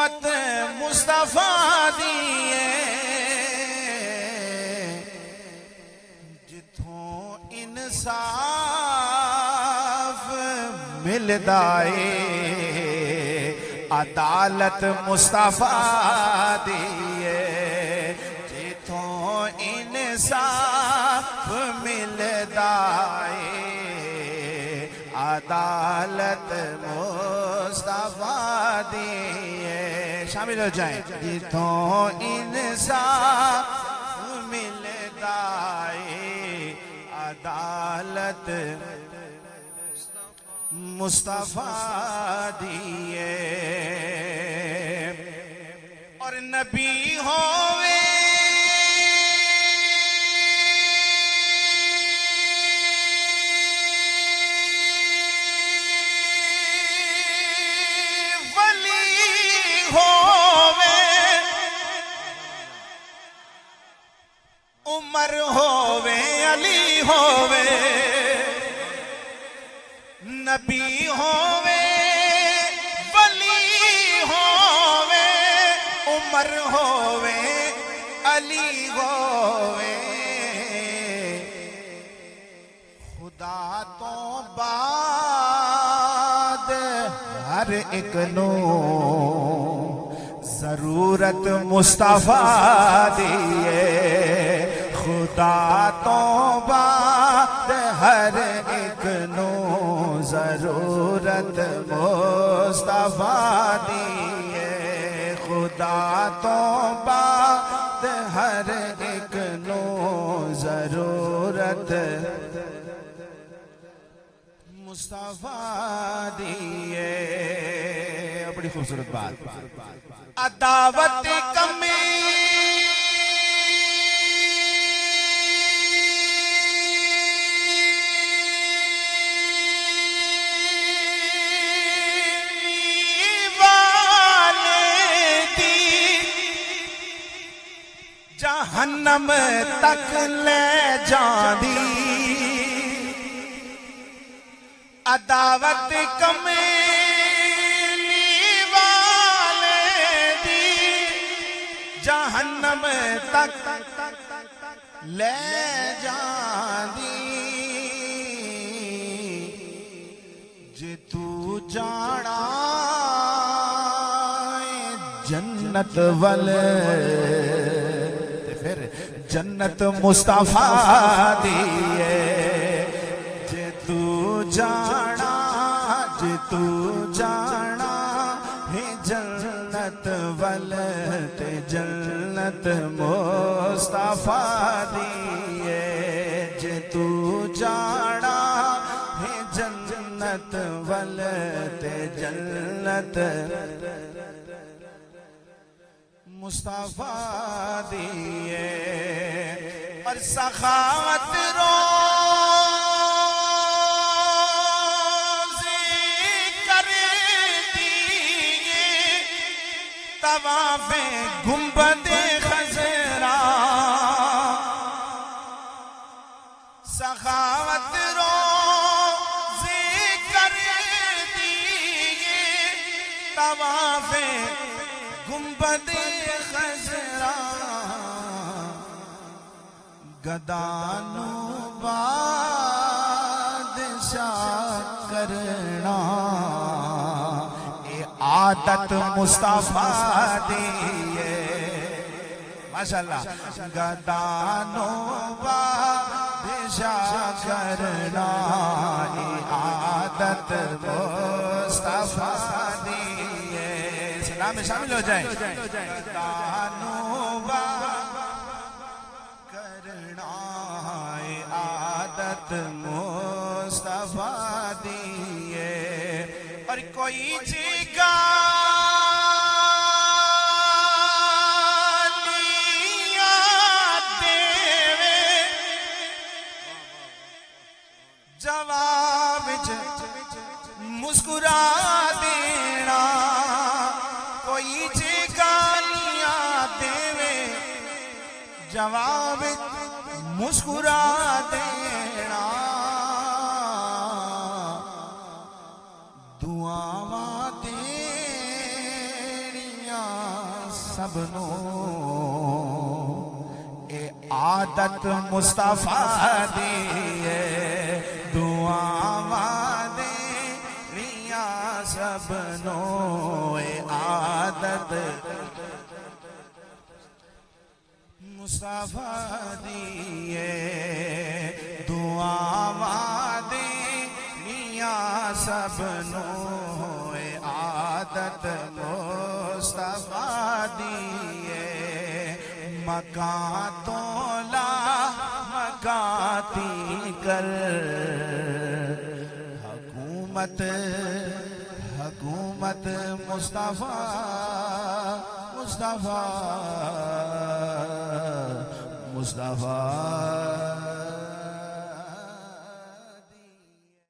उम्मत मुस्तफा दी है जिथों इंसाफ मिलदा है अदालत मुस्तफा दी है जिथों इंसाफ मिलदा है अदालत मुस्तफा दी है। शामिल हो जाएं। जिथों इंसाफ मिलदा है अदालत मुस्तफा दी है। और नबी होवे उमर होवे अली होवे नबी होवे वली होवे उमर होवे अली होवे खुदा तो बाद हर एक नो जरूरत मुस्तफा दी है खुदा तो बाद हर एक नो जरूरत मुस्तफा दी है खुदा तो बाद हर एक नो जरूरत मुस्तफा दी है। बड़ी खूबसूरत बात। अदावत कमी जहन्नम तक ले जांदी अदावत कमेली वाले दी जहन्नम तक ले जांदी जे तू जाना जन्नत वाले जन्नत मुस्तफा दी है जे तू जाना है जन्नत वल ते जन्नत मुस्तफा दी है जे तू जाना है जन्नत वल ते जन्नत मुस्तफा दी है। और सखावत रोज़ी कर दिए तवाफ़े गुंबदे खज़रा सखावत रोज़ी कर दिए तवाफ़े गुंबदे खज़रा गदानू बादशाह करना ये आदत मुस्तफा दी है। माशाअल्लाह। गदानू बादशाह करना ये आदत मुस्तफा दी है। सलाम में शामिल हो जाए। आदत मुस्तफा दी है। और कोई जीगा देवे जवाब मुस्कुरा देना कोई गालियां देवे जवाब मुस्कुरा देना दुआवां तेरियां सबनों ए आदत मुस्तफा दी है दुआवां देनियां सबनों ए आदत मुस्तफा दी है दुआवां देनियां सबनों ए आदत मुस्तफा दी है मकां तो ला मकाती कर हुकूमत हुकूमत मुस्तफा मुस्तफा मुस्तफा